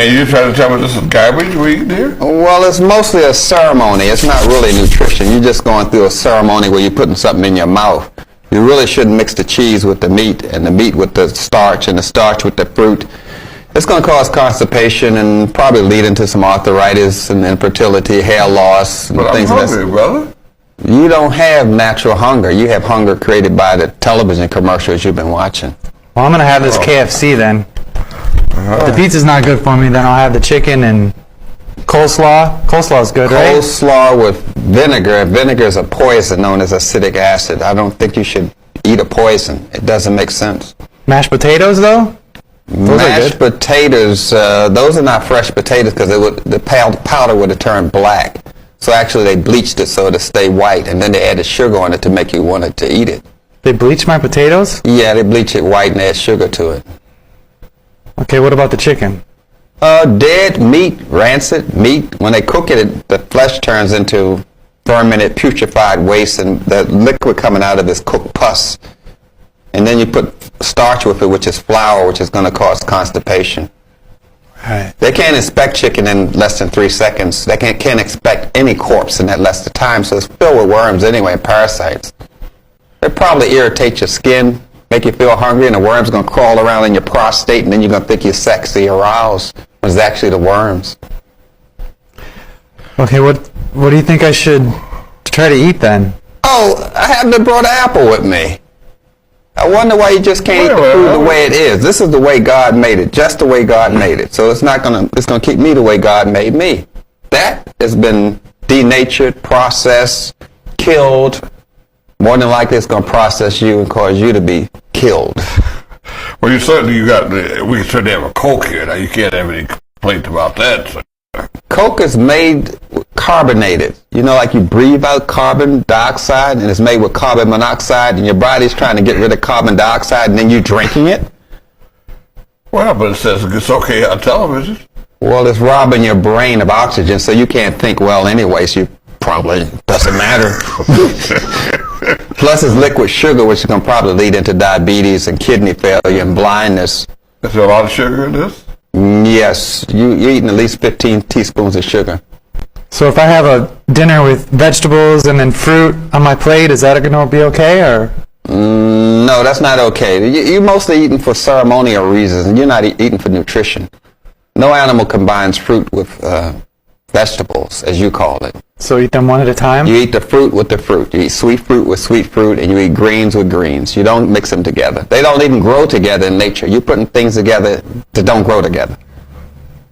And you're trying to tell me this is garbage we eat here? Well, it's mostly a ceremony. It's not really nutrition. You're just going through a ceremony where you're putting something in your mouth. You really shouldn't mix the cheese with the meat and the meat with the starch and the starch with the fruit. It's going to cause constipation and probably lead into some arthritis and infertility, hair loss, and But things I'm like that. hungry, brother. You don't have natural hunger. You have hunger created by the television commercials you've been watching. Well, I'm going to have this KFC then. If the pizza's not good for me, then I'll have the chicken and coleslaw. Coleslaw's good, right? Coleslaw with vinegar. Vinegar is a poison known as acetic acid. I don't think you should eat a poison. It doesn't make sense. Mashed potatoes, though? Those Mashed potatoes, those are not fresh potatoes because the powder would have turned black. So actually they bleached it so it'll stay white, and then they added sugar on it to make you want it to eat it. They bleach my potatoes? Yeah, they bleach it white and add sugar to it. Okay, what about the chicken? Dead meat, rancid meat. When they cook it, the flesh turns into fermented, putrefied waste, and the liquid coming out of it is cooked pus. And then you put starch with it, which is flour, which is going to cause constipation. Right. They can't inspect chicken in less than 3 seconds. They can't inspect any corpse in that less of time, so it's filled with worms anyway, and parasites. They probably irritate your skin, make you feel hungry, and the worm's going to crawl around in your prostate, and then you're going to think you're sexy, aroused, when it's actually the worms. Okay, what do you think I should try to eat then? Oh, I haven't brought an apple with me. I wonder why you just can't eat the food the way it is. This is the way God made it, just the way God made it. So it's gonna keep me the way God made me. That has been denatured, processed, killed. More than likely it's gonna process you and cause you to be killed. Well, we can certainly have a Coke here. Now, you can't have any complaints about that. So. Coke is made carbonated. You know, like you breathe out carbon dioxide, and it's made with carbon monoxide, and your body's trying to get rid of carbon dioxide, and then you're drinking it? Well, but it says it's okay on television. Well, it's robbing your brain of oxygen, so you can't think well anyway, so you probably doesn't matter. Plus, it's liquid sugar, which is going to probably lead into diabetes and kidney failure and blindness. Is there a lot of sugar in this? Yes, you're eating at least 15 teaspoons of sugar. So if I have a dinner with vegetables and then fruit on my plate, is that going to be okay, or? No, that's not okay. You're mostly eating for ceremonial reasons, and you're not eating for nutrition. No animal combines fruit with vegetables, as you call it. So eat them one at a time? You eat the fruit with the fruit. You eat sweet fruit with sweet fruit, and you eat greens with greens. You don't mix them together. They don't even grow together in nature. You're putting things together that don't grow together.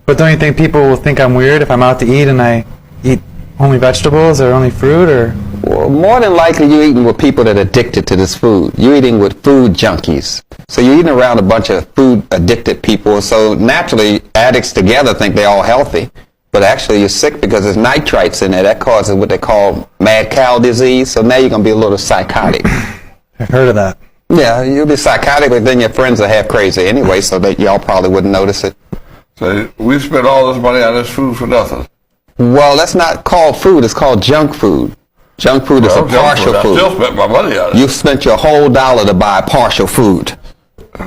But don't you think people will think I'm weird if I'm out to eat and I eat only vegetables or only fruit, or? Well, more than likely you're eating with people that are addicted to this food. You're eating with food junkies. So you're eating around a bunch of food addicted people. So naturally, addicts together think they're all healthy. But actually you're sick because there's nitrites in there. That causes what they call mad cow disease. So now you're going to be a little psychotic. I've heard of that. Yeah, you'll be psychotic, but then your friends are half crazy anyway, so that y'all probably wouldn't notice it. So we spent all this money on this food for nothing. Well, that's not called food. It's called junk food. Junk food is a partial food. I still spent my money on it. You spent your whole dollar to buy partial food.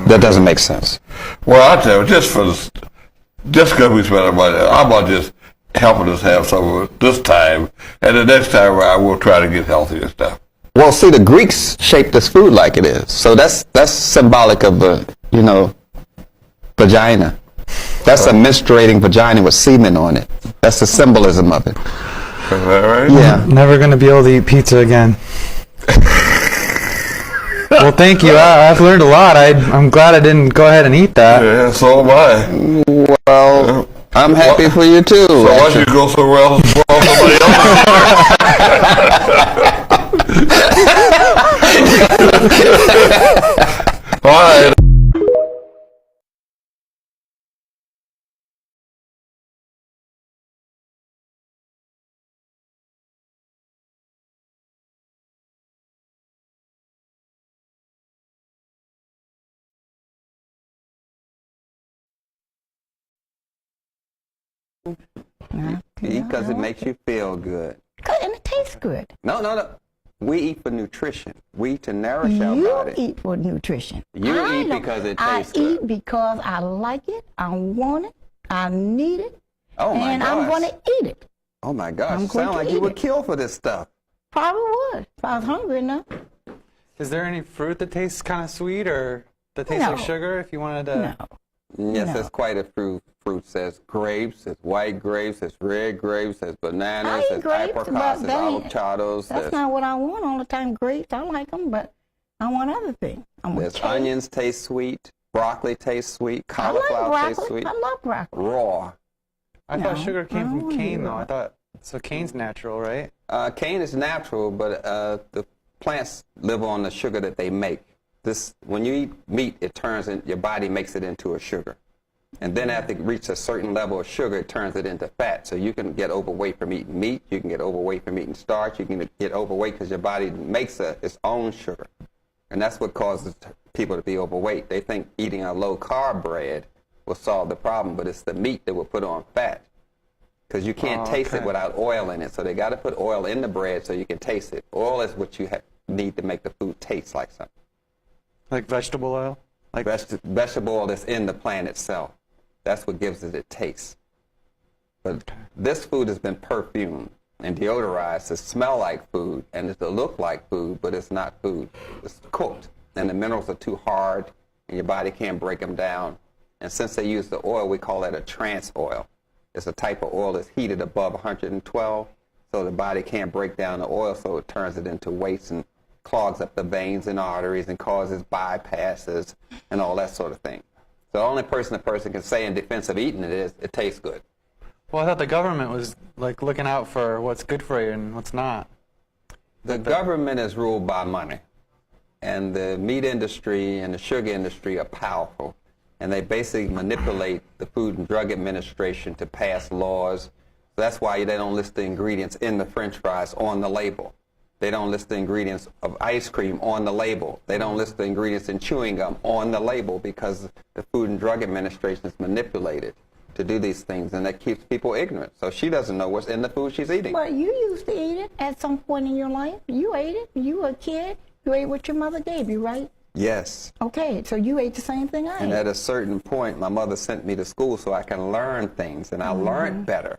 That doesn't make sense. Well, I tell you, just because we spent our money, I'm about just helping us have some of it this time, and the next time around we'll try to get healthy and stuff. Well, see, the Greeks shaped this food like it is, so that's symbolic of vagina. That's a menstruating vagina with semen on it. That's the symbolism of it. Is that right? Yeah. Never going to be able to eat pizza again. Well, thank you. I've learned a lot. I'm glad I didn't go ahead and eat that. Yeah, so am I. Well, I'm happy for you too. So why don't you go somewhere else and spoil somebody else? All right. Eat because it makes you feel good. And it tastes good. No. We eat for nutrition. We eat to nourish our You body. eat for nutrition. You I eat know. because it tastes good. I eat because I like it. I want it. I need it. Oh my and gosh. I'm going to eat it. Oh my gosh. I'm You going sound to like you eat would it. kill for this stuff. Probably would if I was hungry enough. Is there any fruit that tastes kind of sweet or that tastes No. like sugar? If you wanted to, Yes, No. there's quite a few fruits. There's grapes, there's white grapes, there's red grapes, there's bananas, I eat there's grapes, apricots, but there's that ain't- avocados, That's there's, not what I want all the time. Grapes, I like them, but I want other things. I want there's cake. onions taste sweet, broccoli tastes sweet, I like cauliflower tastes broccoli. sweet, I love broccoli. raw. I thought No, sugar came I don't from wanna cane, do though. I that. thought so. Cane's natural, right? Cane is natural, but the plants live on the sugar that they make. When you eat meat, it turns in, your body makes it into a sugar. And then after it reaches a certain level of sugar, it turns it into fat. So you can get overweight from eating meat. You can get overweight from eating starch. You can get overweight because your body makes its own sugar. And that's what causes people to be overweight. They think eating a low-carb bread will solve the problem, but it's the meat that will put on fat. Because you can't taste it okay. without oil in it. So they got to put oil in the bread so you can taste it. Oil is what you need to make the food taste like something. Like vegetable oil? Like Vegetable oil that's in the plant itself. That's what gives it its taste. But this food has been perfumed and deodorized to smell like food and to look like food, but it's not food. It's cooked, and the minerals are too hard, and your body can't break them down. And since they use the oil, we call that a trans oil. It's a type of oil that's heated above 112, so the body can't break down the oil, so it turns it into waste and clogs up the veins and arteries and causes bypasses and all that sort of thing. So the only person a person can say in defense of eating it is, it tastes good. well, I thought the government was like looking out for what's good for you and what's not. The government is ruled by money, and the meat industry and the sugar industry are powerful, and they basically manipulate the Food and Drug Administration to pass laws. That's why they don't list the ingredients in the French fries on the label. They don't list the ingredients of ice cream on the label. They don't list the ingredients in chewing gum on the label because the Food and Drug Administration is manipulated to do these things, and that keeps people ignorant. So she doesn't know what's in the food she's eating. But you used to eat it at some point in your life. You ate it. You were a kid. You ate what your mother gave you, right? Yes. Okay, so you ate the same thing I And ate. at a certain point, my mother sent me to school so I can learn things, and I learned better.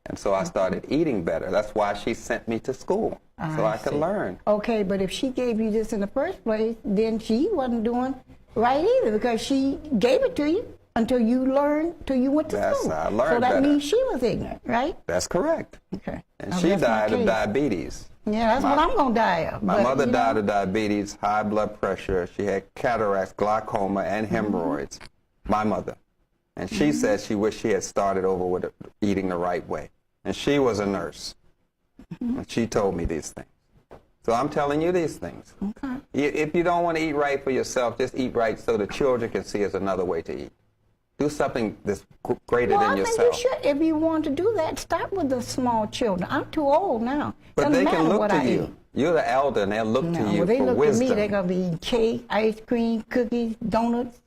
And so I started eating better. That's why she sent me to school, so I could see. learn. Okay, but if she gave you this in the first place, then she wasn't doing right either because she gave it to you until you learned, till you went to Yes, school. I learned so that better. means she was ignorant, right? That's correct. Okay. And Now, she that's my died of case. diabetes. Yeah, that's what I'm going to die of. My but, mother you died know, of diabetes, high blood pressure. She had cataracts, glaucoma, and hemorrhoids. My mother. And she said she wished she had started over with eating the right way. And she was a nurse. And she told me these things. So I'm telling you these things. Okay. If you don't want to eat right for yourself, just eat right so the children can see there's another way to eat. Do something that's greater Well, than I yourself. think you should. If you want to do that, start with the small children. I'm too old now. But Doesn't they matter can look what to I you. eat. You're the elder, and they'll look No, to you well, they for look wisdom. at me, they're going to be eating cake, ice cream, cookies, donuts,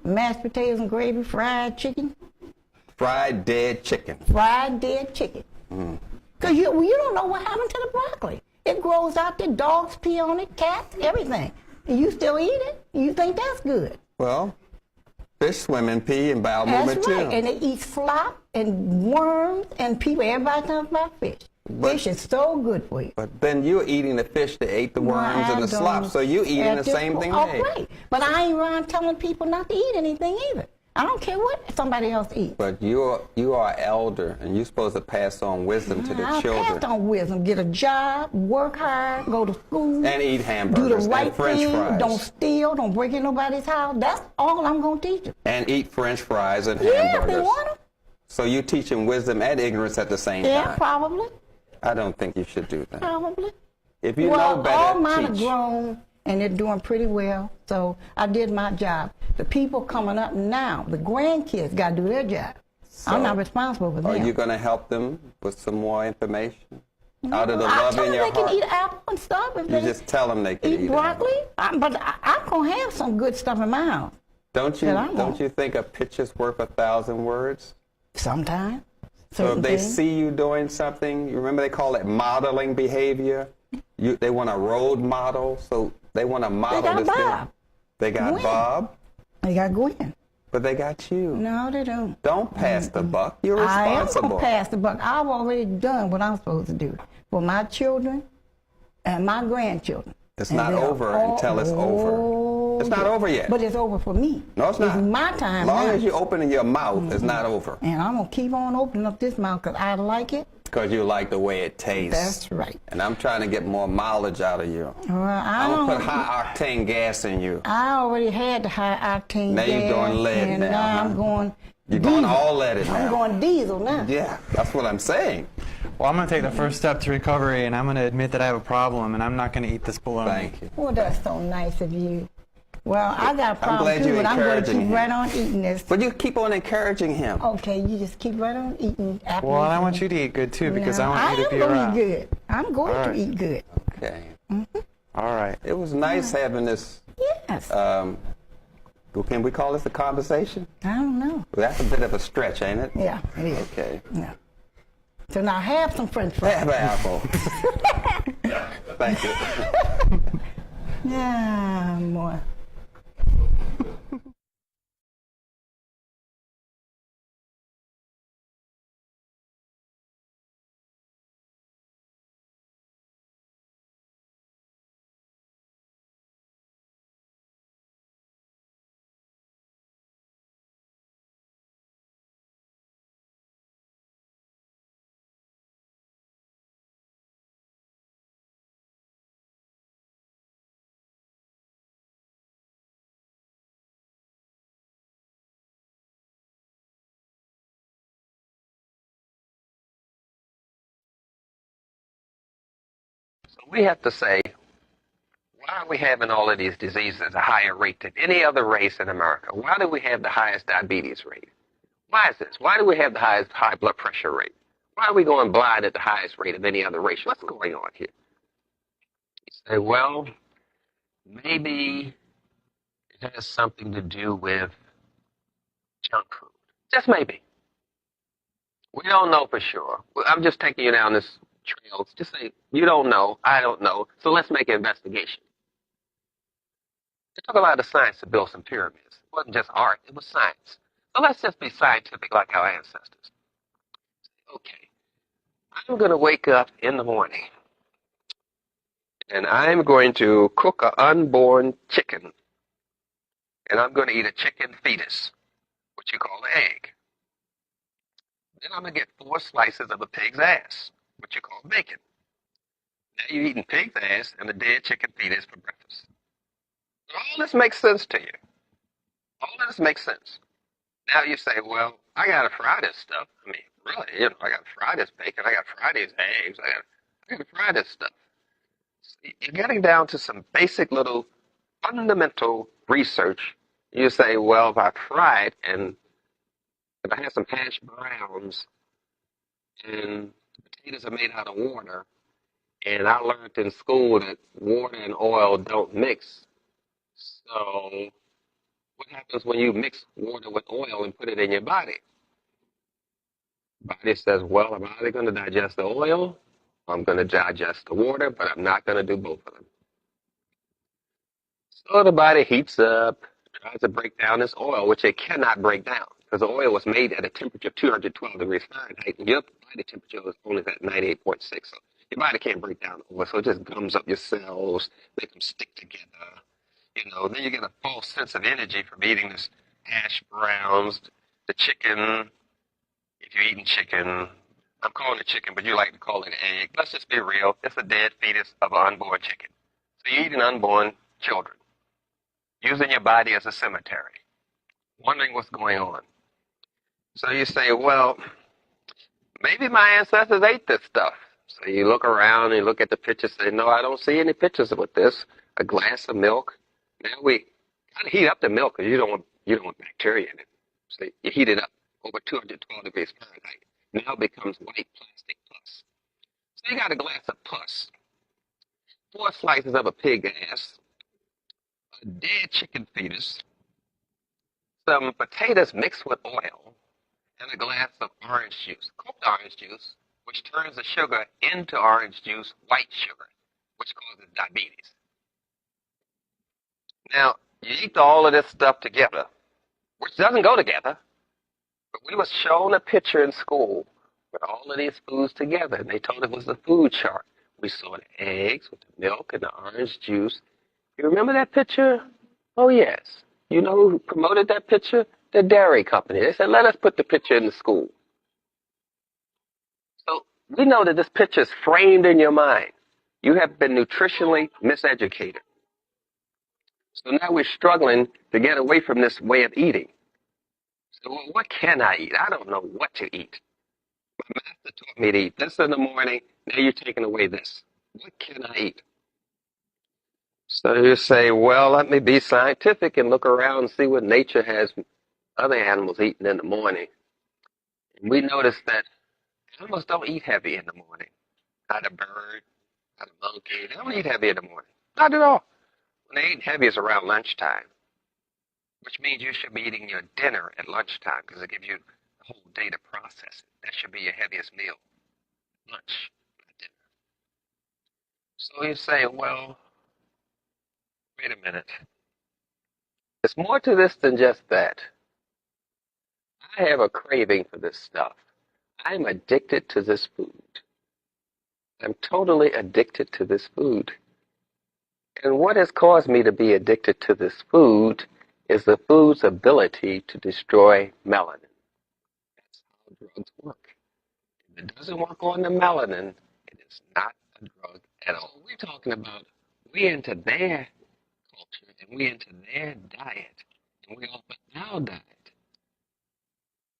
mashed potatoes and gravy, fried chicken, Fried dead chicken. fried dead chicken. Because you don't know what happened to the broccoli. It grows out there, dogs pee on it, cats, everything. And you still eat it? You think that's good? Well, fish swim in pee and bowel That's movement right. too. And they eat slop and worms and people. Everybody talks about fish. Fish is so good for you. But then you're eating the fish that ate the worms and the slop, so you're eating the same thing Oh, they ate. right. But I ain't around telling people not to eat anything either. I don't care what somebody else eats. But you are elder, and you're supposed to pass on wisdom to the I children. passed on wisdom. Get a job, work hard, go to school. And eat do the hamburgers right and French thing. fries. Don't steal. Don't break in nobody's house. That's all I'm going to teach them. And eat French fries and Yeah, if hamburgers. they want them. So you're teaching wisdom and ignorance at the same Yeah, time. probably. I don't think you should do that. Probably. If you Well, know better, all mine are teach. grown and they're doing pretty well. So I did my job. The people coming up now, the grandkids, got to do their job. I'm not responsible for them. Are you going to help them with some more information? Out of the I love tell in them your they can heart? eat apple and stuff if You they just tell them they can eat eat broccoli. it. I'm going to have some good stuff in my house. Don't you that I want. don't you think a picture's worth 1,000 words? Sometimes. So if they see you doing something, you remember they call it modeling behavior. They want a role model, so they want to model got this thing. Bob. They got Gwen. Bob, They got Gwen. But they got you. No, they don't. Don't pass the buck. You're I am responsible. going to pass the buck. I've already done what I'm supposed to do for my children and my grandchildren. It's And not they're over all- until it's over. It's not over yet. But it's over for me. No, it's not. It's my time As long now. as you're opening your mouth, it's not over. And I'm going to keep on opening up this mouth because I like it. Because you like the way it tastes. That's right. And I'm trying to get more mileage out of you. Well, I'm going to put high octane gas in you. I already had the high octane Now you're gas, going lead and now, now I'm huh? going You're diesel. going all leaded now. I'm going diesel now. Yeah, that's what I'm saying. Well, I'm going to take the first step to recovery, and I'm going to admit that I have a problem, and I'm not going to eat this bologna. Thank you. Well, that's so nice of you. Well, I got a problem glad too, you're but I'm going to encouraging keep him. right on eating this. But you keep on encouraging him. Okay, you just keep right on eating apples. Well, and I want you to eat good, too, because I want you to be I am around. going to eat good. I'm going All to right. eat good. Okay. All right. It was nice having this, Yes. can we call this a conversation? I don't know. Well, that's a bit of a stretch, ain't it? Yeah, it is. Okay. Yeah. So now have some French fries. Have an apple. Thank you. Yeah, more. So we have to say, why are we having all of these diseases at a higher rate than any other race in America? Why do we have the highest diabetes rate? Why is this? Why do we have the highest high blood pressure rate? Why are we going blind at the highest rate of any other race? What's going on here? You say, well, maybe it has something to do with junk food. Just maybe. We don't know for sure. I'm just taking you down this trail. Just say, you don't know, I don't know, so let's make an investigation. They took a lot of science to build some pyramids. It wasn't just art, it was science. So let's just be scientific like our ancestors. Okay, I'm going to wake up in the morning and I'm going to cook an unborn chicken. And I'm going to eat a chicken fetus, what you call an egg. Then I'm going to get 4 slices of a pig's ass, what you call bacon. Now you're eating pig's ass and a dead chicken fetus for breakfast. All this makes sense to you. All of this makes sense. Now you say, well, I got to fry this stuff. I mean, really, I got to fry this bacon. I got to fry these eggs. I got to fry this stuff. You're getting down to some basic little fundamental research. You say, well, if I fry it and if I have some hash browns and potatoes are made out of water, and I learned in school that water and oil don't mix. So what happens when you mix water with oil and put it in your body? Body says, well, I'm either going to digest the oil, or I'm going to digest the water, but I'm not going to do both of them. So the body heats up, tries to break down this oil, which it cannot break down because the oil was made at a temperature of 212 degrees Fahrenheit, and your body temperature is only at 98.6. So your body can't break down the oil, so it just gums up your cells, make them stick together. Then you get a false sense of energy from eating this hash browns, the chicken. If you're eating chicken, I'm calling it chicken, but you like to call it an egg. Let's just be real. It's a dead fetus of an unborn chicken. So you're eating unborn children, using your body as a cemetery, wondering what's going on. So you say, well, maybe my ancestors ate this stuff. So you look around and you look at the pictures and say, no, I don't see any pictures with this. A glass of milk. Now we gotta heat up the milk because you don't want bacteria in it. So you heat it up over 212 degrees Fahrenheit. Now it becomes white plastic pus. So you got a glass of pus, 4 slices of a pig ass, a dead chicken fetus, some potatoes mixed with oil, and a glass of orange juice, cooked orange juice, which turns the sugar into orange juice, white sugar, which causes diabetes. Now, you eat all of this stuff together, which doesn't go together. But we was shown a picture in school with all of these foods together, and they told it was the food chart. We saw the eggs with the milk and the orange juice. You remember that picture? Oh, yes. You know who promoted that picture? The dairy company. They said, let us put the picture in the school. So we know that this picture is framed in your mind. You have been nutritionally miseducated. So now we're struggling to get away from this way of eating. So, well, what can I eat? I don't know what to eat. My master taught me to eat this in the morning. Now you're taking away this. What can I eat? So you say, well, let me be scientific and look around and see what nature has other animals eating in the morning. And we notice that animals don't eat heavy in the morning. Not a bird, not a monkey. They don't eat heavy in the morning. Not at all. When they eat heavy is around lunchtime, which means you should be eating your dinner at lunchtime because it gives you the whole day to process it. That should be your heaviest meal, lunch, not dinner. So you say, well, wait a minute. There's more to this than just that. I have a craving for this stuff. I'm addicted to this food. I'm totally addicted to this food. And what has caused me to be addicted to this food is the food's ability to destroy melanin. That's how drugs work. If it doesn't work on the melanin, it is not a drug at all. We're talking about we're into their culture and we're into their diet and we're off of our diet.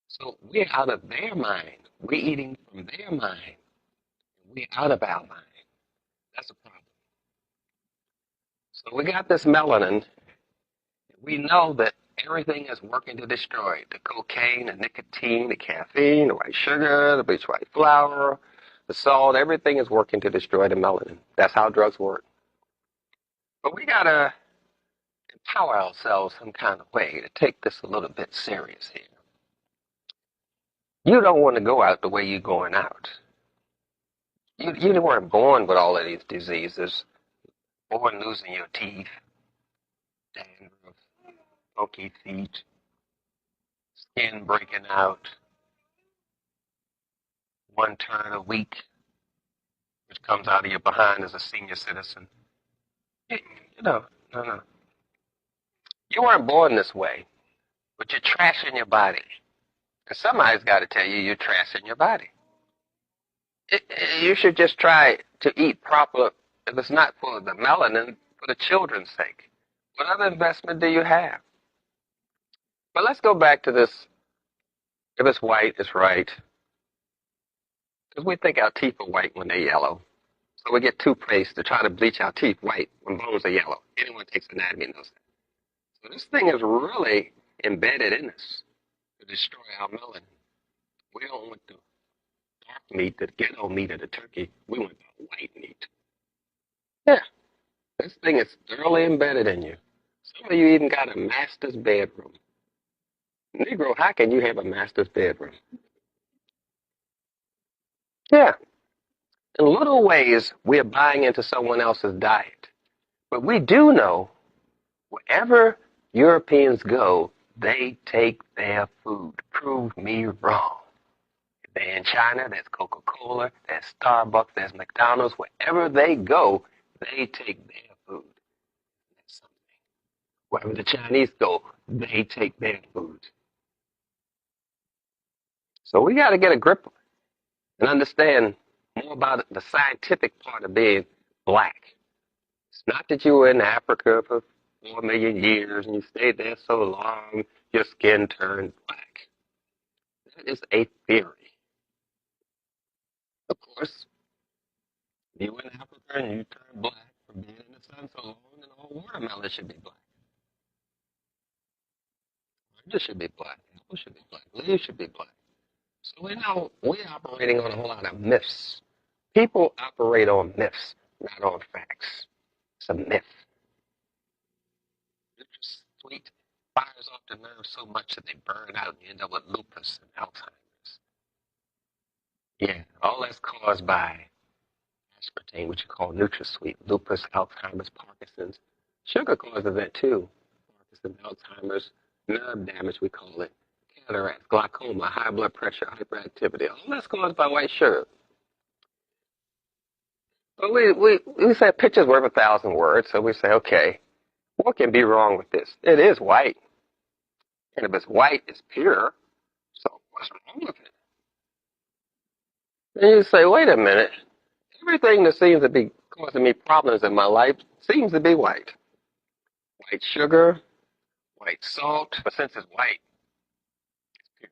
So we're out of their mind. We're eating from their mind. We're out of our mind. That's a problem. So we got this melanin. We know that everything is working to destroy it. The cocaine, the nicotine, the caffeine, the white sugar, the bleached white flour, the salt, everything is working to destroy the melanin. That's how drugs work. But we got to empower ourselves some kind of way to take this a little bit serious here. You don't want to go out the way you're going out. You weren't born with all of these diseases, born losing your teeth, dandruff, funky feet, skin breaking out, one turn a week, which comes out of your behind as a senior citizen. You know, no. You weren't born this way, but you're trashing your body. And somebody's got to tell you you're trashing your body. You should just try to eat proper, if it's not for the melanin, for the children's sake. What other investment do you have? But let's go back to this. If it's white, it's right. Because we think our teeth are white when they're yellow. So we get toothpaste to try to bleach our teeth white when bones are yellow. Anyone takes anatomy knows that. So this thing is really embedded in us to destroy our melanin. We don't want the dark meat, the ghetto meat of the turkey. We want the white meat. Yeah, this thing is thoroughly embedded in you. Some of you even got a master's bedroom. Negro, how can you have a master's bedroom? Yeah. In little ways, we're buying into someone else's diet. But we do know wherever Europeans go, they take their food. Prove me wrong. If they're in China, there's Coca-Cola, there's Starbucks, there's McDonald's. Wherever they go, they take their food. That's something. Wherever the Chinese go, they take their food. So we got to get a grip and understand more about the scientific part of being black. It's not that you were in Africa for 4 million years and you stayed there so long, your skin turned black. That is a theory. Of course, if you were in Africa and you turned black from being in the sun so long, then all watermelon should be black. Oranges should be black. Apples should be black. Leaves should be black. So we know we're operating on a whole lot of myths. People operate on myths, not on facts. It's a myth. It's sweet, fires off the nerves so much that they burn out and you end up with lupus and Alzheimer's. Yeah, all that's caused by aspartame, which you call NutraSweet, lupus, Alzheimer's, Parkinson's. Sugar causes that too. Parkinson's, Alzheimer's, nerve damage, we call it, cataracts, glaucoma, high blood pressure, hyperactivity. All that's caused by white sugar. But we say a picture's worth 1,000 words, so we say, okay, what can be wrong with this? It is white. And if it's white, it's pure. So what's wrong with it? And you say, wait a minute. Everything that seems to be causing me problems in my life seems to be white. White sugar, white salt, but since it's white, it's pure.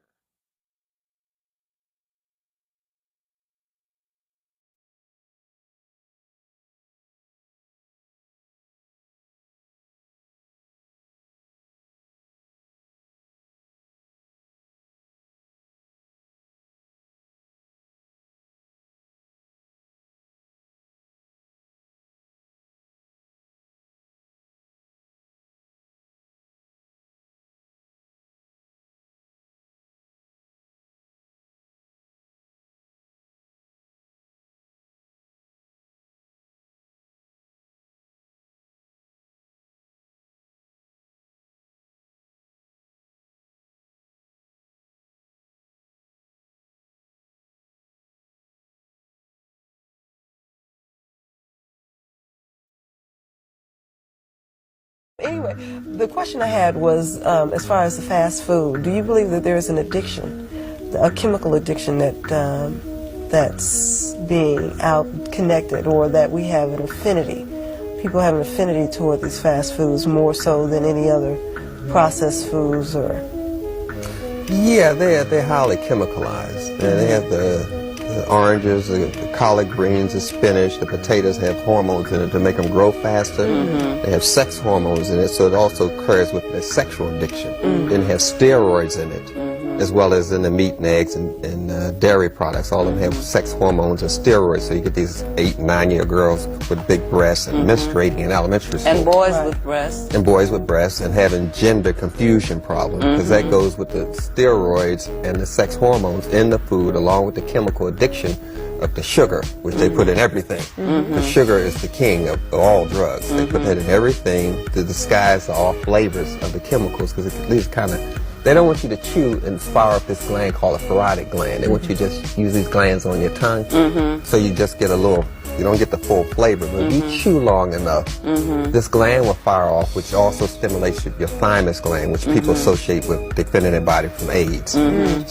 Anyway, the question I had was, as far as the fast food, do you believe that there is an addiction, a chemical addiction that's being out connected, or that we have an affinity? People have an affinity toward these fast foods more so than any other processed foods, or? Yeah, they're highly chemicalized. They have the oranges, the collard greens, the spinach, the potatoes have hormones in it to make them grow faster. They have sex hormones in it, so it also occurs with the sexual addiction. Then it has steroids in it, as well as in the meat and eggs and dairy products. All of them have sex hormones and steroids, so you get these 8- and 9-year girls with big breasts and menstruating in elementary school. And boys with breasts. And boys with breasts, and having gender confusion problems, because that goes with the steroids and the sex hormones in the food, along with the chemical addiction of the sugar, which they put in everything. The sugar is the king of all drugs. They put that in everything to disguise all flavors of the chemicals, because it leaves kind of, they don't want you to chew and fire up this gland called a parotid gland. They want you to just use these glands on your tongue, so you just get a little, you don't get the full flavor. But if you chew long enough, this gland will fire off, which also stimulates your thymus gland, which people associate with defending their body from AIDS.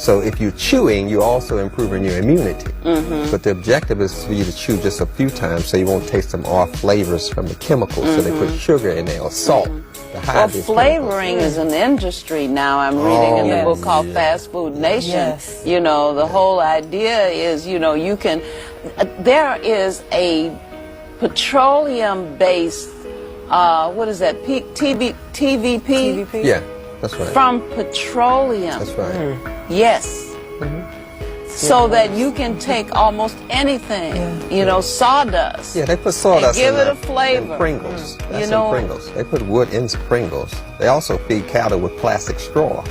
So if you're chewing, you're also improving your immunity. But the objective is for you to chew just a few times so you won't taste some off flavors from the chemicals. So they put sugar in there or salt. Well, flavoring is an industry now. I'm reading in the book called Fast Food Nation. Yes. You know, the whole idea is, you know, you can, there is a petroleum-based, what is that, TVP? TVP? Yeah, that's right. From petroleum. That's right. Yes. So that you can take almost anything, you know, sawdust. Yeah, they put sawdust and give in it a flavor. in Pringles. That's You know, in Pringles. They put wood in Pringles. They also feed cattle with plastic straw.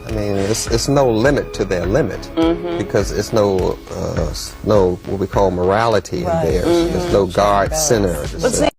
I mean, it's no limit to their limit, because it's no what we call morality in there. There's no God center. But see,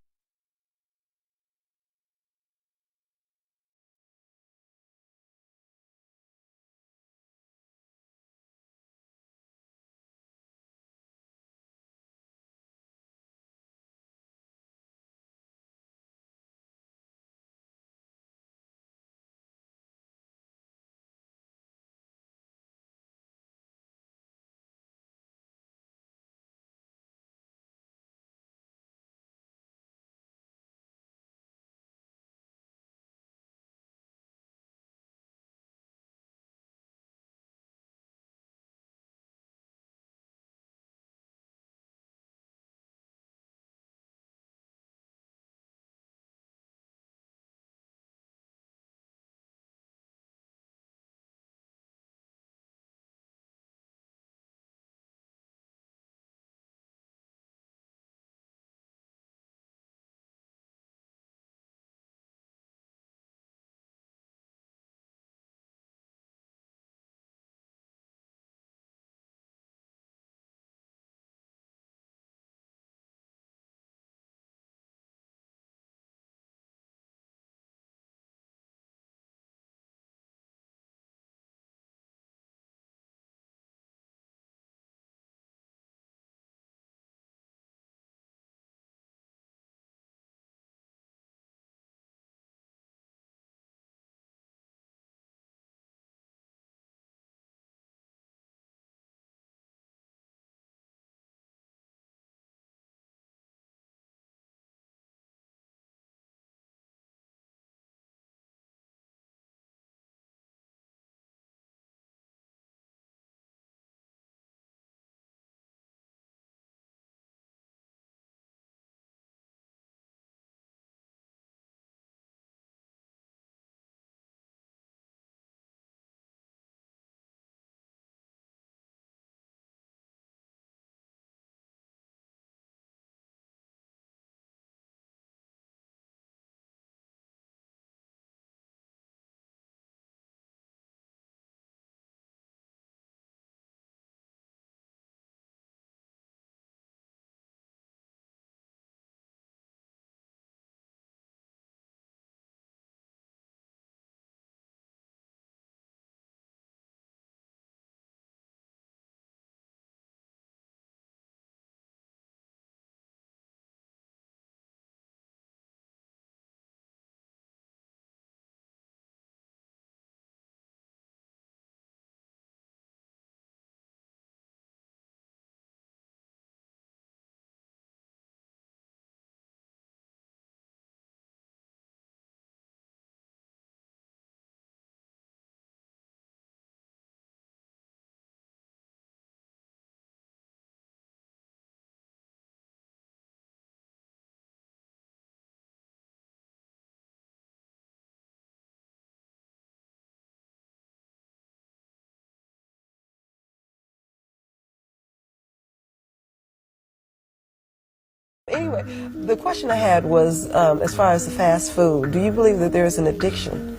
Anyway, the question I had was, as far as the fast food, do you believe that there is an addiction?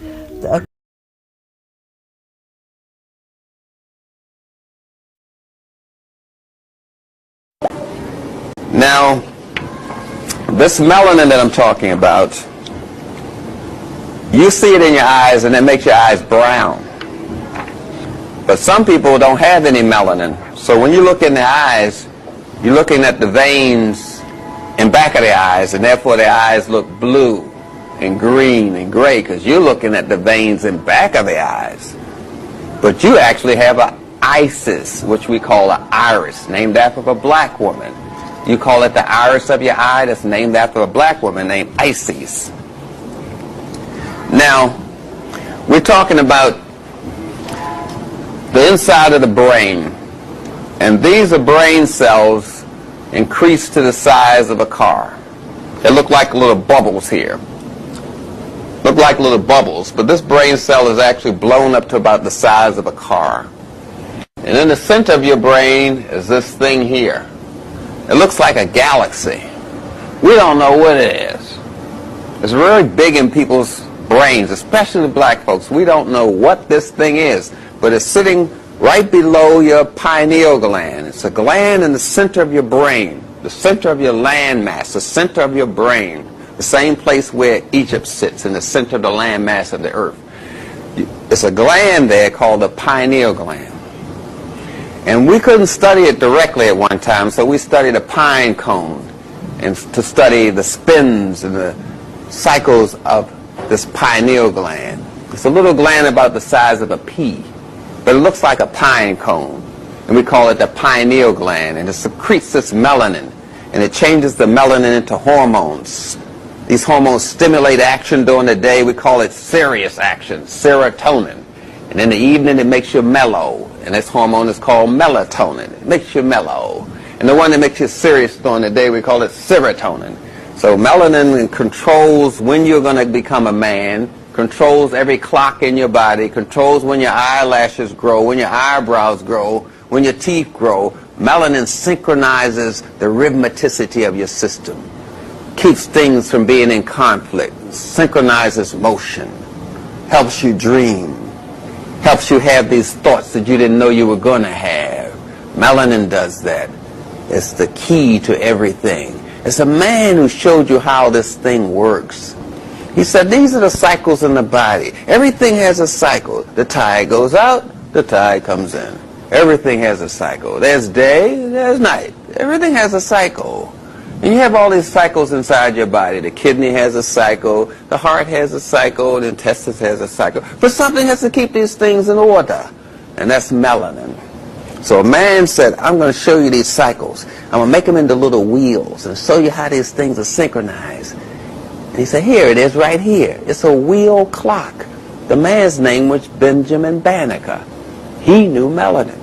Now, this melanin that I'm talking about, you see it in your eyes and it makes your eyes brown. But some people don't have any melanin. So when you look in the eyes, you're looking at the veins in back of the eyes, and therefore the eyes look blue and green and gray because you're looking at the veins in back of the eyes. But you actually have an iris, which we call an iris, named after a black woman. You call it the iris of your eye, that's named after a black woman named Isis. Now, we're talking about the inside of the brain. And these are brain cells increased to the size of a car. They look like little bubbles here. Look like little bubbles, but this brain cell is actually blown up to about the size of a car. And in the center of your brain is this thing here. It looks like a galaxy. We don't know what it is. It's really big in people's brains, especially black folks. We don't know what this thing is, but it's sitting right below your pineal gland. It's a gland in the center of your brain, the center of your landmass, the center of your brain, the same place where Egypt sits, in the center of the landmass of the earth. It's a gland there called the pineal gland. And we couldn't study it directly at one time, so we studied a pine cone and to study the spins and the cycles of this pineal gland. It's a little gland about the size of a pea, but it looks like a pine cone, and we call it the pineal gland, and it secretes this melanin, and it changes the melanin into hormones. These hormones stimulate action during the day. We call it serious action, serotonin. And in the evening, it makes you mellow, and this hormone is called melatonin. It makes you mellow. And the one that makes you serious during the day, we call it serotonin. So melanin controls when you're going to become a man, controls every clock in your body, controls when your eyelashes grow, when your eyebrows grow, when your teeth grow. Melanin synchronizes the rhythmicity of your system, keeps things from being in conflict, synchronizes motion, helps you dream, helps you have these thoughts that you didn't know you were going to have. Melanin does that. It's the key to everything. It's a man who showed you how this thing works. He said, these are the cycles in the body. Everything has a cycle. The tide goes out, the tide comes in. Everything has a cycle. There's day, there's night. Everything has a cycle. And you have all these cycles inside your body. The kidney has a cycle, the heart has a cycle, the intestines has a cycle. But something has to keep these things in order, and that's melanin. So a man said, I'm going to show you these cycles. I'm going to make them into little wheels and show you how these things are synchronized. And he said, here it is right here. It's a wheel clock. The man's name was Benjamin Banneker. He knew melanin.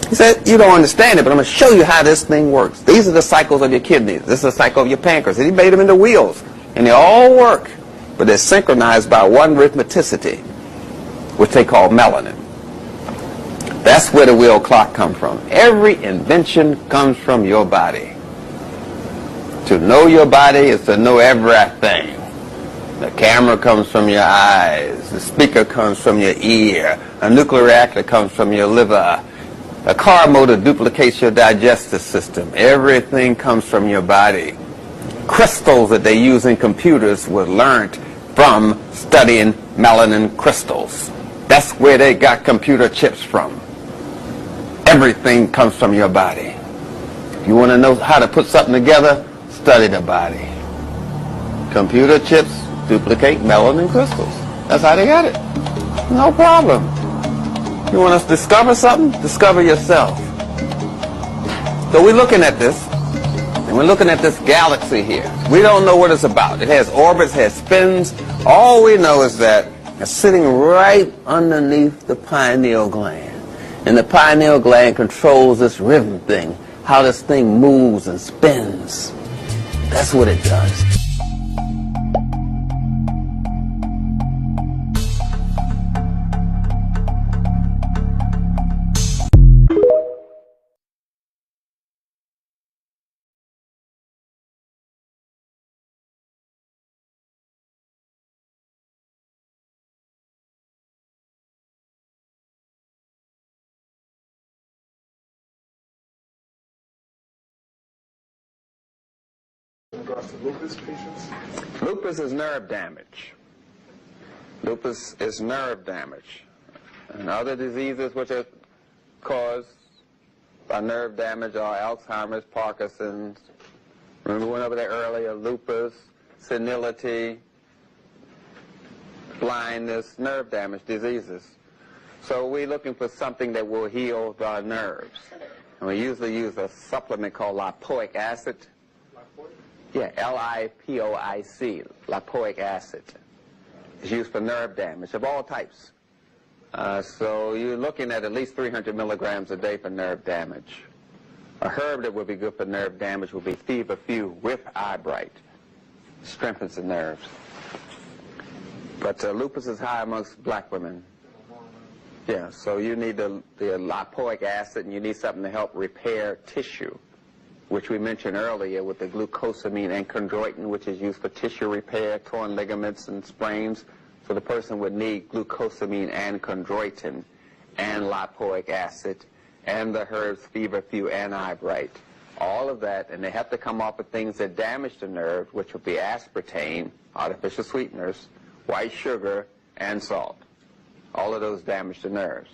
He said, you don't understand it, but I'm going to show you how this thing works. These are the cycles of your kidneys. This is the cycle of your pancreas. And he made them into wheels. And they all work, but they're synchronized by one rhythmicity, which they call melanin. That's where the wheel clock comes from. Every invention comes from your body. To know your body is to know everything. The camera comes from your eyes. The speaker comes from your ear. A nuclear reactor comes from your liver. A car motor duplicates your digestive system. Everything comes from your body. Crystals that they use in computers were learned from studying melanin crystals. That's where they got computer chips from. Everything comes from your body. If you want to know how to put something together, study the body. Computer chips duplicate melanin crystals. That's how they got it. No problem. You want to discover something? Discover yourself. So we're looking at this, and we're looking at this galaxy here. We don't know what it's about. It has orbits, has spins. All we know is that it's sitting right underneath the pineal gland. And the pineal gland controls this rhythm thing, how this thing moves and spins. That's what it does. regards to lupus patients? Lupus is nerve damage. Lupus is nerve damage. And other diseases which are caused by nerve damage are Alzheimer's, Parkinson's. Remember we went over there earlier, lupus, senility, blindness, nerve damage diseases. So we're looking for something that will heal the nerves. And we usually use a supplement called lipoic acid. Lipoic? Yeah, Lipoic, lipoic acid. It's used for nerve damage of all types. So you're looking at least 300 milligrams a day for nerve damage. A herb that would be good for nerve damage would be feverfew with eyebright. Strengthens the nerves. But lupus is high amongst black women. Yeah, so you need the lipoic acid, and you need something to help repair tissue, which we mentioned earlier with the glucosamine and chondroitin, which is used for tissue repair, torn ligaments and sprains. So the person would need glucosamine and chondroitin and lipoic acid and the herbs feverfew and eyebright. All of that, and they have to come off of things that damage the nerve, which would be aspartame, artificial sweeteners, white sugar, and salt. All of those damage the nerves.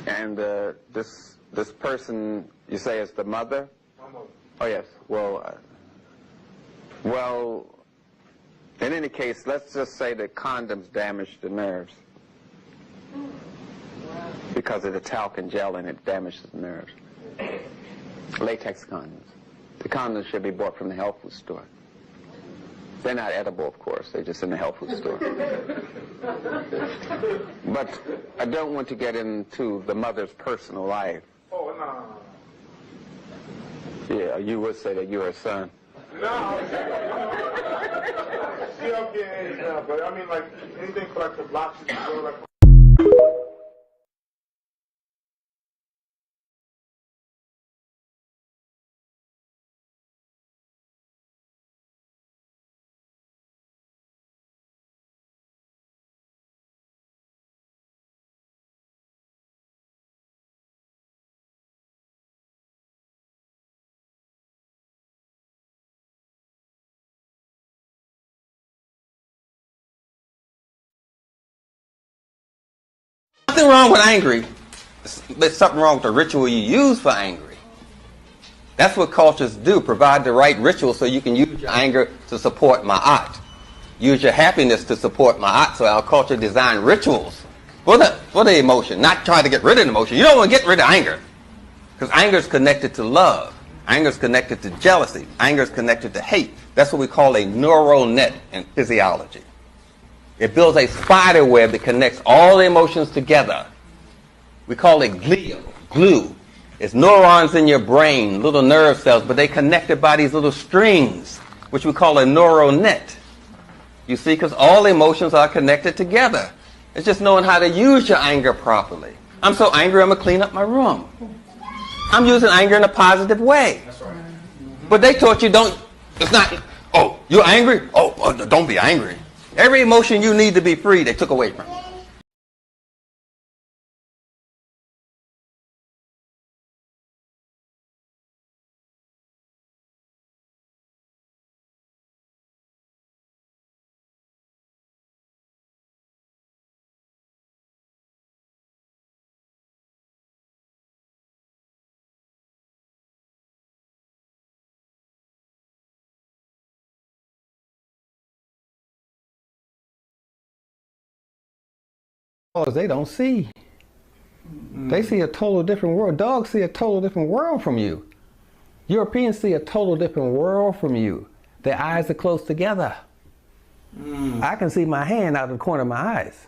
And this person, you say is the mother? My mother. Oh, yes. Well, in any case, let's just say that condoms damage the nerves. Because of the talc and gel in it damages the nerves. Latex condoms. The condoms should be bought from the health food store. They're not edible, of course. They're just in the health food store. But I don't want to get into the mother's personal life. Oh, no. Yeah, you would say that you're her son. No. Yeah, okay, yeah, but I mean, like, anything for, like, the blocks, you can go, like... Nothing wrong with angry. There's something wrong with the ritual you use for angry. That's what cultures do, provide the right ritual so you can use your anger to support ma'at. Use your happiness to support ma'at. So our culture designed rituals for the emotion, not trying to get rid of the emotion. You don't want to get rid of anger. Because anger is connected to love. Anger is connected to jealousy. Anger is connected to hate. That's what we call a neural net in physiology. It builds a spider web that connects all the emotions together. We call it glue. It's neurons in your brain, little nerve cells, but they're connected by these little strings, which we call a neural net. You see, because all emotions are connected together. It's just knowing how to use your anger properly. I'm so angry, I'm going to clean up my room. I'm using anger in a positive way. That's right. But they taught you it's not, oh, you're angry? Oh, don't be angry. Every emotion you need to be free, they took away from you. They don't see. They see a total different world. Dogs see a total different world from you. Europeans see a total different world from you. Their eyes are close together. I can see my hand out of the corner of my eyes.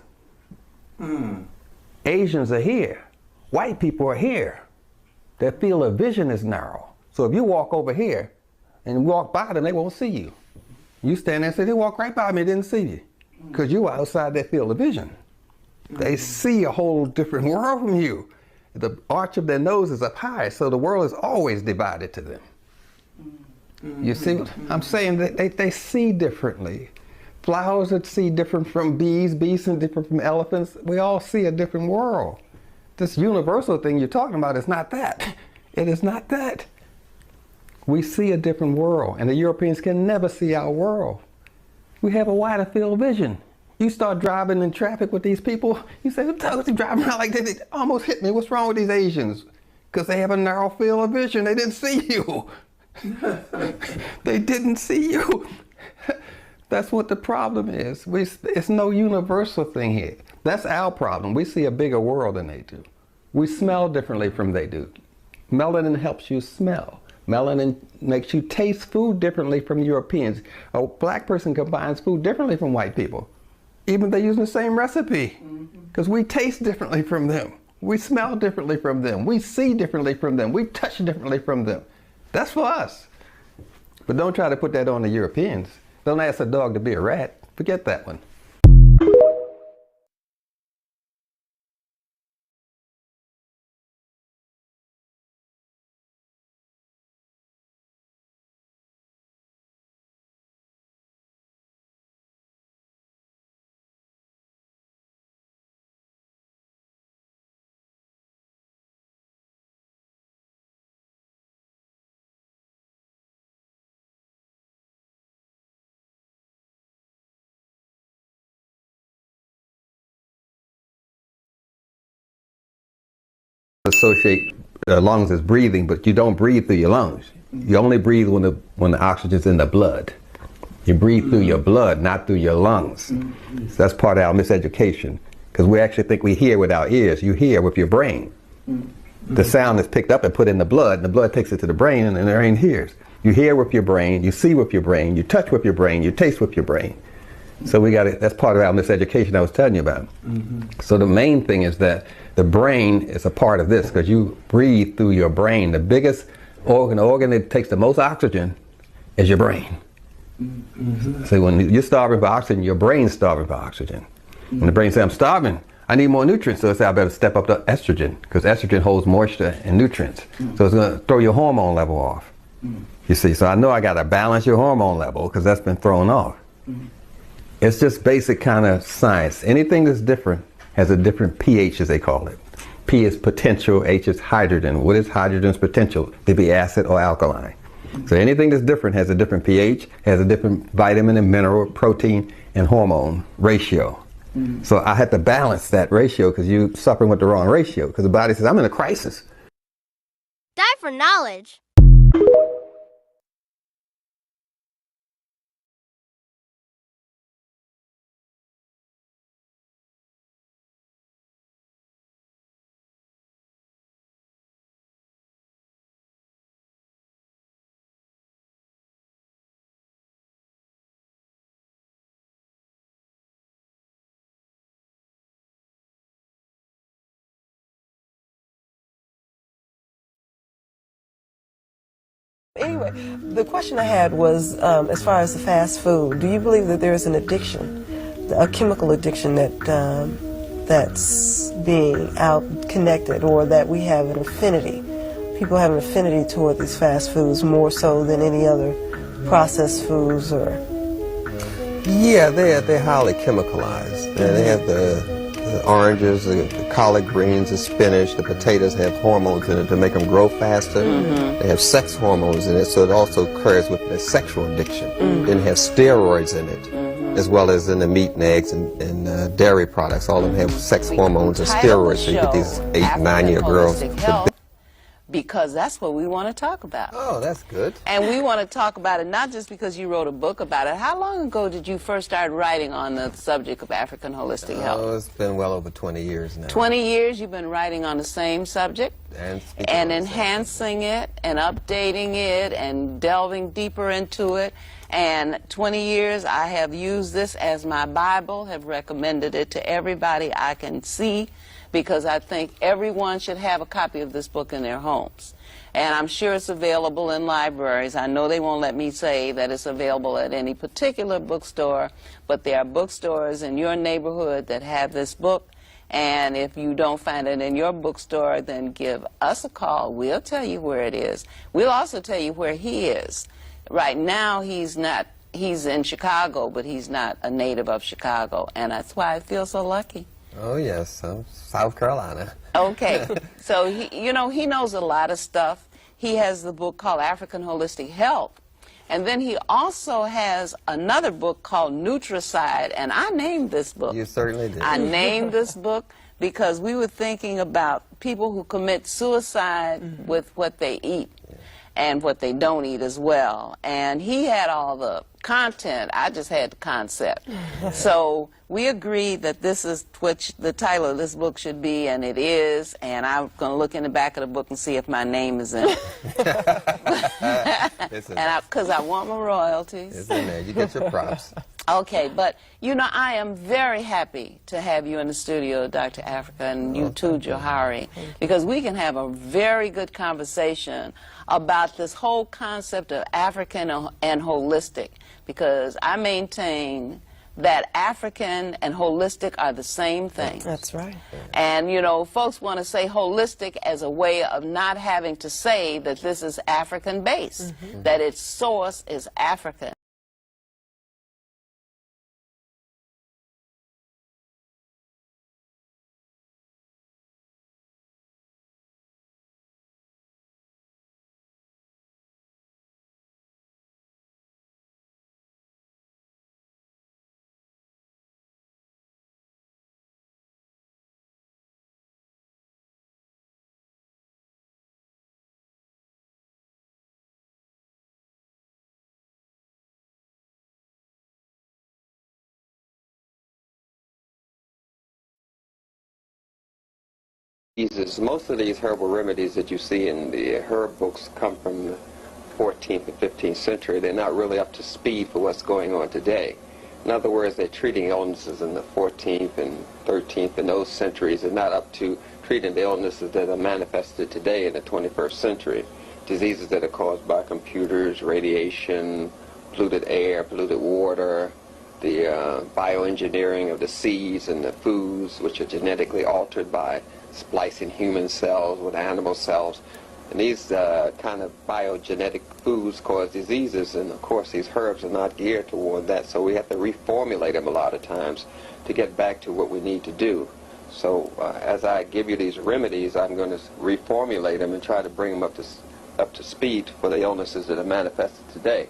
Asians are here. White people are here. Their field of vision is narrow. So if you walk over here and walk by them, they won't see you. You stand there and say, they walk right by me, didn't see you. Because you were outside their field of vision. They see a whole different world from you. The arch of their nose is up high, so the world is always divided to them. You see what I'm saying? They see differently. Flowers that see different from bees, bees are different from elephants. We all see a different world. This universal thing you're talking about is not that. It is not that. We see a different world, and the Europeans can never see our world. We have a wider field of vision. You start driving in traffic with these people, you say, "What's driving around like this? They almost hit me. What's wrong with these Asians?" Because they have a narrow field of vision. They didn't see you. They didn't see you. That's what the problem is. It's no universal thing here. That's our problem. We see a bigger world than they do. We smell differently from they do. Melanin helps you smell. Melanin makes you taste food differently from Europeans. A black person combines food differently from white people, even if they're using the same recipe, because we taste differently from them. We smell differently from them. We see differently from them. We touch differently from them. That's for us. But don't try to put that on the Europeans. Don't ask a dog to be a rat. Forget that one. Associate lungs as breathing, but you don't breathe through your lungs. You only breathe when the oxygen's in the blood. You breathe through your blood, not through your lungs. So that's part of our miseducation, because we actually think we hear with our ears. You hear with your brain. The sound is picked up and put in the blood, and the blood takes it to the brain, and the brain hears. You hear with your brain, you see with your brain, you touch with your brain, you taste with your brain. So we got it. That's part of our miseducation I was telling you about. So the main thing is that the brain is a part of this, because you breathe through your brain. The biggest organ, the organ that takes the most oxygen, is your brain. So when you're starving for oxygen, your brain's starving for oxygen. When the brain says, "I'm starving, I need more nutrients," so it says, "I better step up the estrogen," because estrogen holds moisture and nutrients. So it's going to throw your hormone level off. You see, so I know I got to balance your hormone level, because that's been thrown off. It's just basic kind of science. Anything that's different has a different pH, as they call it. P is potential, H is hydrogen. What is hydrogen's potential? To be acid or alkaline. So anything that's different has a different pH, has a different vitamin and mineral, protein, and hormone ratio. So I had to balance that ratio, because you're suffering with the wrong ratio, because the body says, "I'm in a crisis." Die for knowledge. Anyway, the question I had was, as far as the fast food, do you believe that there is an addiction, a chemical addiction that's being out connected, or that we have an affinity? People have an affinity toward these fast foods more so than any other processed foods, or? Yeah, they're highly chemicalized. They have the oranges, the collard greens, the spinach, the potatoes have hormones in it to make them grow faster. They have sex hormones in it, so it also occurs with the sexual addiction. Then have steroids in it, as well as in the meat and eggs and dairy products. All of them have sex hormones and steroids, so you get these 8, 9-year girls. Because that's what we want to talk about. Oh, that's good. And we want to talk about it not just because you wrote a book about it. How long ago did you first start writing on the subject of African holistic health? Oh, it's been well over 20 years now. 20 years you've been writing on the same subject and enhancing it and updating it and delving deeper into it. And 20 years I have used this as my Bible, have recommended it to everybody I can see, because I think everyone should have a copy of this book in their homes. And I'm sure it's available in libraries. I know they won't let me say that it's available at any particular bookstore, but there are bookstores in your neighborhood that have this book. And if you don't find it in your bookstore, then give us a call. We'll tell you where it is. We'll also tell you where he is. Right now, he's in Chicago, but he's not a native of Chicago. And that's why I feel so lucky. Oh, yes, South Carolina. Okay, so he knows a lot of stuff. he has the book called African Holistic Health. And then he also has another book called Nutricide, and I named this book. You certainly did. I named this book because we were thinking about people who commit suicide with what they eat and what they don't eat as well. And he had all the content, I just had the concept. So we agreed that this is what the title of this book should be, and it is, and I'm going to look in the back of the book and see if my name is in it. Because I want my royalties. It's in there. You get your props. Okay, but, you know, I am very happy to have you in the studio, Dr. Africa, and you too, Johari, because we can have a very good conversation about this whole concept of African and holistic, because I maintain that African and holistic are the same thing. That's right. And, you know, folks want to say holistic as a way of not having to say that this is African-based, that its source is African. Most of these herbal remedies that you see in the herb books come from the 14th and 15th century. They're not really up to speed for what's going on today. In other words, they're treating illnesses in the 14th and 13th and those centuries. They're not up to treating the illnesses that are manifested today in the 21st century. Diseases that are caused by computers, radiation, polluted air, polluted water, the bioengineering of the seeds and the foods, which are genetically altered by splicing human cells with animal cells. And these kind of biogenetic foods cause diseases, and of course these herbs are not geared toward that, so we have to reformulate them a lot of times to get back to what we need to do. So as I give you these remedies, I'm going to reformulate them and try to bring them up to speed for the illnesses that are manifested today.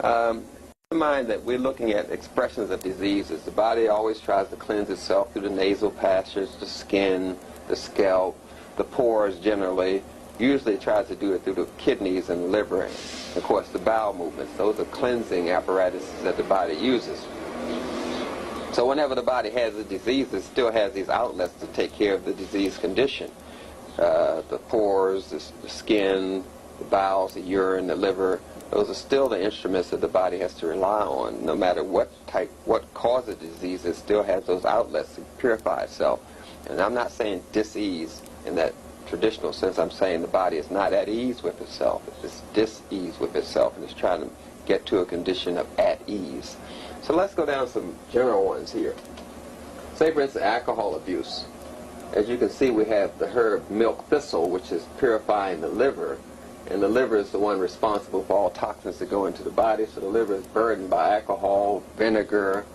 Keep in mind that we're looking at expressions of diseases. The body always tries to cleanse itself through the nasal passages, the skin, the scalp, the pores generally. Usually it tries to do it through the kidneys and the liver, and of course the bowel movements. Those are cleansing apparatuses that the body uses. So whenever the body has a disease, it still has these outlets to take care of the disease condition. The pores, the skin, the bowels, the urine, the liver, those are still the instruments that the body has to rely on. No matter what cause of disease, it still has those outlets to purify itself. And I'm not saying dis-ease in that traditional sense. I'm saying the body is not at ease with itself. It's dis-ease with itself, and it's trying to get to a condition of at ease. So let's go down some general ones here. Say, for instance, alcohol abuse. As you can see, we have the herb milk thistle, which is purifying the liver, and the liver is the one responsible for all toxins that go into the body. So the liver is burdened by alcohol, vinegar.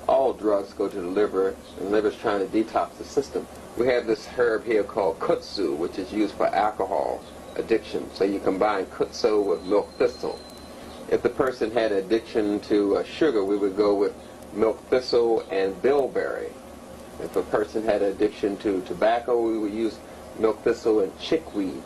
All drugs go to the liver, and the liver is trying to detox the system. We have this herb here called kudzu, which is used for alcohol addiction. So you combine kudzu with milk thistle. If the person had addiction to sugar, we would go with milk thistle and bilberry. If a person had addiction to tobacco, we would use milk thistle and chickweed.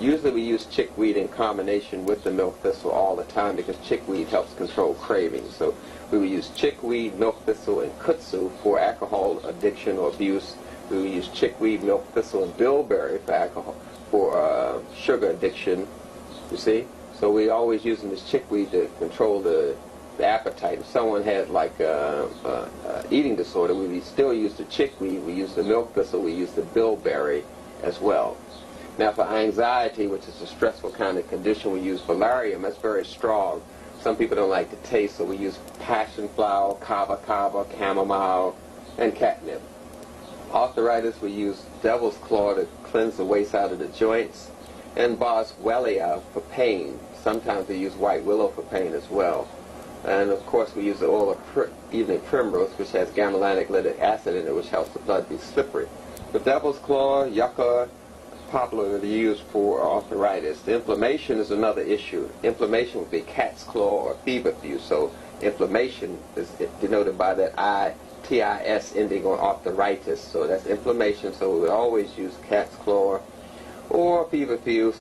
Usually we use chickweed in combination with the milk thistle all the time because chickweed helps control cravings. So we would use chickweed, milk thistle, and kudzu for alcohol addiction or abuse. We would use chickweed, milk thistle, and bilberry for sugar addiction, you see? So we're always using this chickweed to control the appetite. If someone had like eating disorder, we would still use the chickweed, we use the milk thistle, we use the bilberry as well. Now for anxiety, which is a stressful kind of condition, we use valerian. That's very strong. Some people don't like the taste, so we use passion flower, kava kava, chamomile, and catnip. Arthritis, we use devil's claw to cleanse the waste out of the joints, and boswellia for pain. Sometimes we use white willow for pain as well. And of course we use the oil of evening primrose, which has gamma-linoleic acid in it, which helps the blood be slippery. The devil's claw, yucca, popularly used for arthritis. The inflammation is another issue. Inflammation would be cat's claw or feverfew. So inflammation is denoted by that I-T-I-S ending on arthritis. So that's inflammation. So we would always use cat's claw or feverfew.